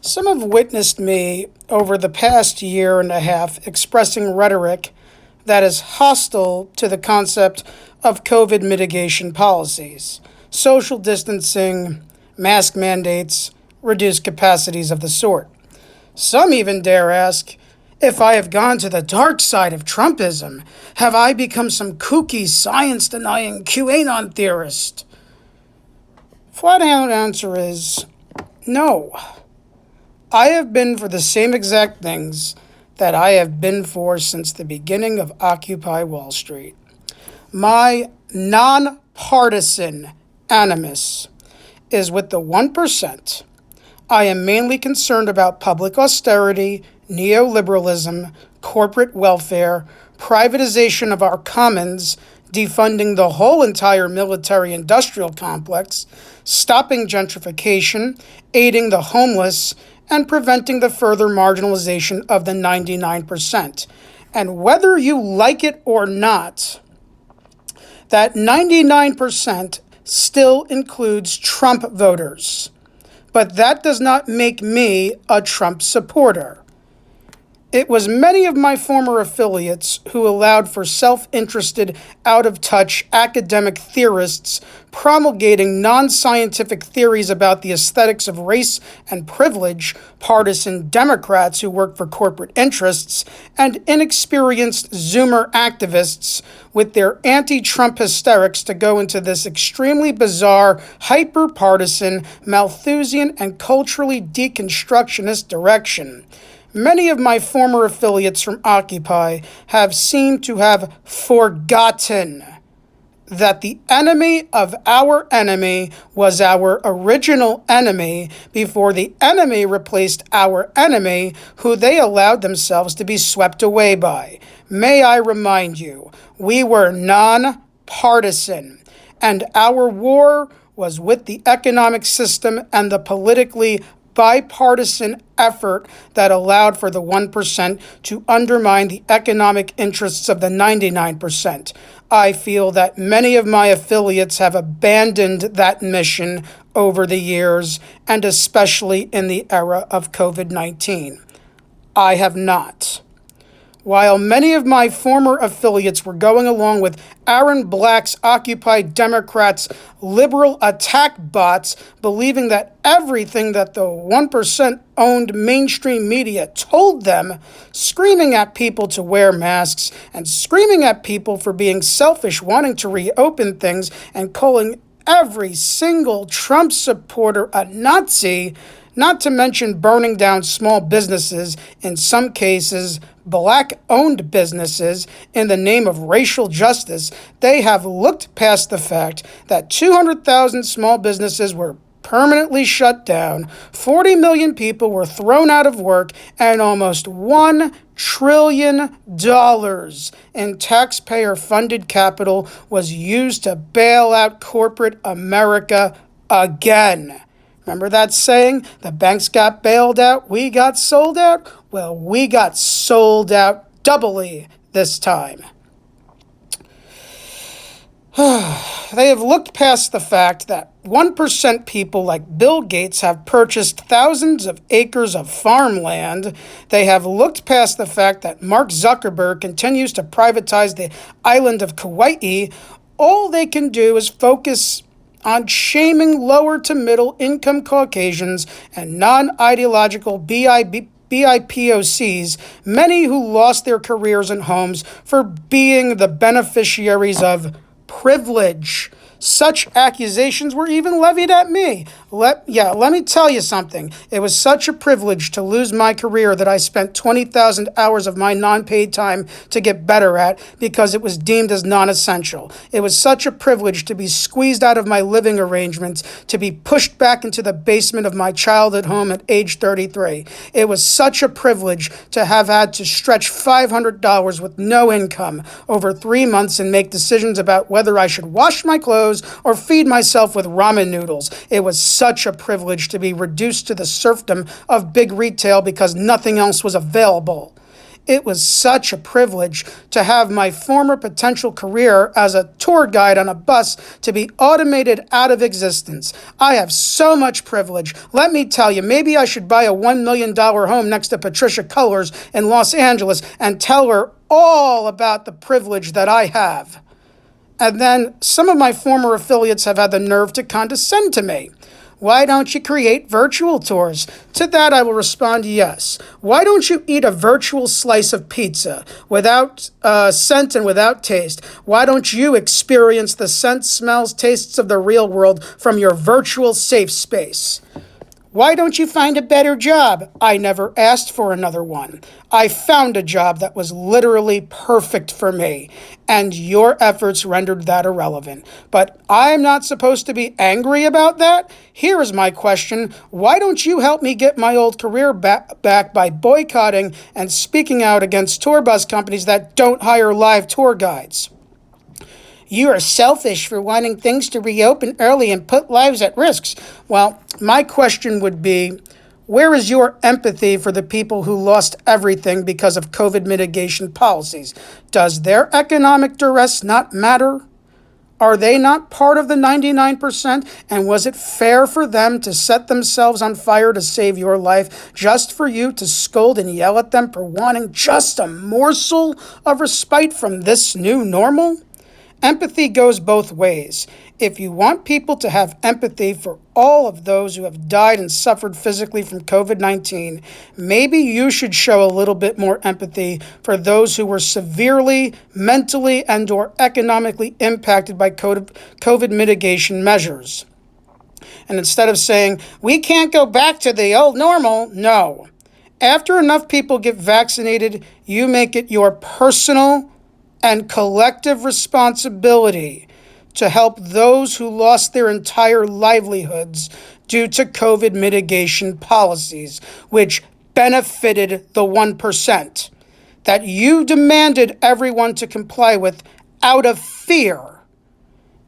Some have witnessed me over the past year and a half expressing rhetoric that is hostile to the concept of COVID mitigation policies, social distancing, mask mandates, reduced capacities of the sort. Some even dare ask, if I have gone to the dark side of Trumpism, have I become some kooky, science-denying QAnon theorist? Flat-out answer is no. I have been for the same exact things that I have been for since the beginning of Occupy Wall Street. My nonpartisan animus is with the 1%. I am mainly concerned about public austerity, neoliberalism, corporate welfare, privatization of our commons, defunding the whole entire military-industrial complex, stopping gentrification, aiding the homeless, and preventing the further marginalization of the 99%. And whether you like it or not, that 99% still includes Trump voters. But that does not make me a Trump supporter. It was many of my former affiliates who allowed for self-interested, out-of-touch academic theorists promulgating non-scientific theories about the aesthetics of race and privilege, partisan Democrats who work for corporate interests, and inexperienced Zoomer activists with their anti-Trump hysterics to go into this extremely bizarre, hyper-partisan, Malthusian, and culturally deconstructionist direction. Many of my former affiliates from Occupy have seemed to have forgotten that the enemy of our enemy was our original enemy before the enemy replaced our enemy, who they allowed themselves to be swept away by. May I remind you, we were non-partisan, and our war was with the economic system and the politically bipartisan effort that allowed for the 1% to undermine the economic interests of the 99%. I feel that many of my affiliates have abandoned that mission over the years, and especially in the era of COVID-19. I have not. While many of my former affiliates were going along with Aaron Black's Occupy Democrats' liberal attack bots, believing that everything that the 1% owned mainstream media told them, screaming at people to wear masks, and screaming at people for being selfish, wanting to reopen things, and calling every single Trump supporter a Nazi, not to mention burning down small businesses, in some cases black-owned businesses, in the name of racial justice. They have looked past the fact that 200,000 small businesses were permanently shut down, 40 million people were thrown out of work, and almost $1 trillion in taxpayer-funded capital was used to bail out corporate America again. Remember that saying? The banks got bailed out, we got sold out? Well, we got sold out doubly this time. They have looked past the fact that 1% people like Bill Gates have purchased thousands of acres of farmland. They have looked past the fact that Mark Zuckerberg continues to privatize the island of Kauai. All they can do is focus on shaming lower to middle income Caucasians and non-ideological BIPOCs, many who lost their careers and homes for being the beneficiaries of privilege. Such accusations were even levied at me. Let me tell you something. It was such a privilege to lose my career that I spent 20,000 hours of my non-paid time to get better at because it was deemed as non-essential. It was such a privilege to be squeezed out of my living arrangements, to be pushed back into the basement of my childhood home at age 33. It was such a privilege to have had to stretch $500 with no income over 3 months and make decisions about whether I should wash my clothes or feed myself with ramen noodles. It was such a privilege to be reduced to the serfdom of big retail because nothing else was available. It was such a privilege to have my former potential career as a tour guide on a bus to be automated out of existence. I have so much privilege. Let me tell you, maybe I should buy a $1 million home next to Patricia Cullors in Los Angeles and tell her all about the privilege that I have. And then some of my former affiliates have had the nerve to condescend to me. Why don't you create virtual tours? To that I will respond yes. Why don't you eat a virtual slice of pizza without scent and without taste? Why don't you experience the scents, smells, tastes of the real world from your virtual safe space? Why don't you find a better job? I never asked for another one. I found a job that was literally perfect for me, and your efforts rendered that irrelevant. But I'm not supposed to be angry about that? Here is my question. Why don't you help me get my old career back by boycotting and speaking out against tour bus companies that don't hire live tour guides? You are selfish for wanting things to reopen early and put lives at risk. Well, my question would be, where is your empathy for the people who lost everything because of COVID mitigation policies? Does their economic duress not matter? Are they not part of the 99%? And was it fair for them to set themselves on fire to save your life just for you to scold and yell at them for wanting just a morsel of respite from this new normal? Empathy goes both ways. If you want people to have empathy for all of those who have died and suffered physically from COVID-19, maybe you should show a little bit more empathy for those who were severely, mentally, and or economically impacted by COVID mitigation measures. And instead of saying, we can't go back to the old normal, no. After enough people get vaccinated, you make it your personal and collective responsibility to help those who lost their entire livelihoods due to COVID mitigation policies, which benefited the 1% that you demanded everyone to comply with out of fear,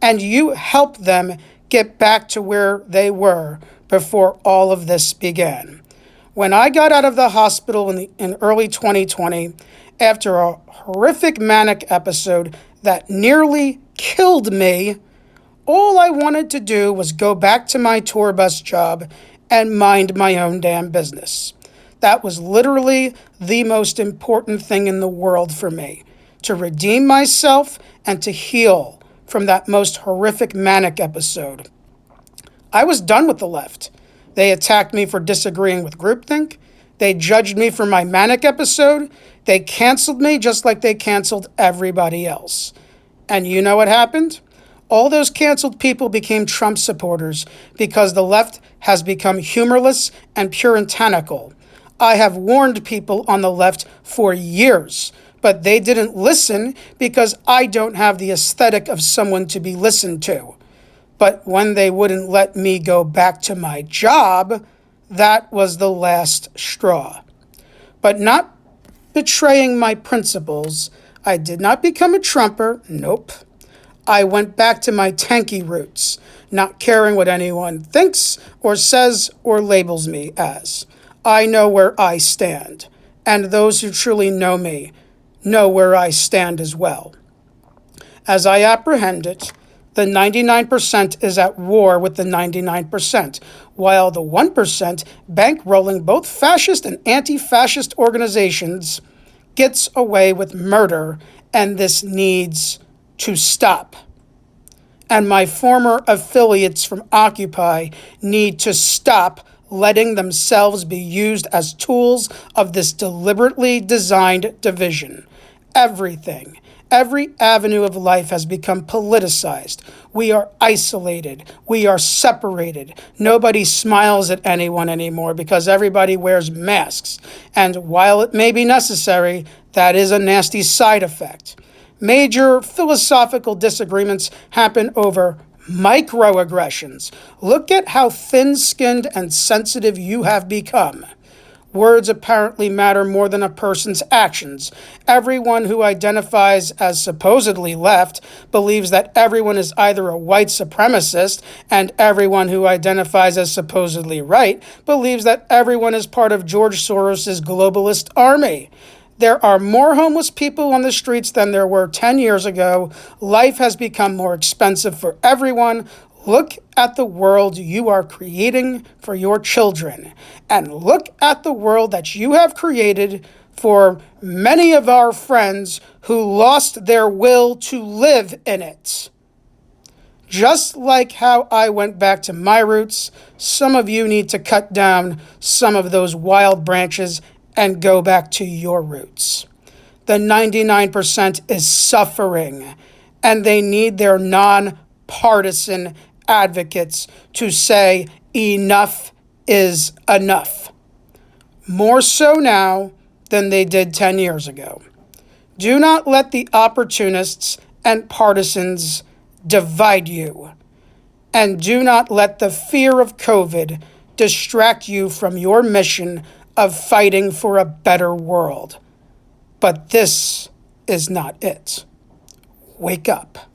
and you helped them get back to where they were before all of this began. When I got out of the hospital in early 2020, after a horrific manic episode that nearly killed me, all I wanted to do was go back to my tour bus job and mind my own damn business. That was literally the most important thing in the world for me, to redeem myself and to heal from that most horrific manic episode. I was done with the left. They attacked me for disagreeing with groupthink. They judged me for my manic episode. They canceled me just like they canceled everybody else. And you know what happened? All those canceled people became Trump supporters because the left has become humorless and puritanical. I have warned people on the left for years, but they didn't listen because I don't have the aesthetic of someone to be listened to. But when they wouldn't let me go back to my job, that was the last straw. But not betraying my principles, I did not become a Trumper, nope. I went back to my tanky roots, not caring what anyone thinks or says or labels me as. I know where I stand, and those who truly know me know where I stand as well. As I apprehend it, the 99% is at war with the 99%, while the 1%, bankrolling both fascist and anti-fascist organizations, gets away with murder, and this needs to stop. And my former affiliates from Occupy need to stop letting themselves be used as tools of this deliberately designed division. Everything. Every avenue of life has become politicized. We are isolated. We are separated. Nobody smiles at anyone anymore because everybody wears masks. And while it may be necessary, that is a nasty side effect. Major philosophical disagreements happen over microaggressions. Look at how thin-skinned and sensitive you have become. Words apparently matter more than a person's actions. Everyone who identifies as supposedly left believes that everyone is either a white supremacist, and everyone who identifies as supposedly right believes that everyone is part of George Soros's globalist army. There are more homeless people on the streets than there were 10 years ago. Life has become more expensive for everyone. Look at the world you are creating for your children, and look at the world that you have created for many of our friends who lost their will to live in it. Just like how I went back to my roots, some of you need to cut down some of those wild branches and go back to your roots. The 99% is suffering, and they need their nonpartisan advocates to say enough is enough. More so now than they did 10 years ago. Do not let the opportunists and partisans divide you. And do not let the fear of COVID distract you from your mission of fighting for a better world. But this is not it. Wake up.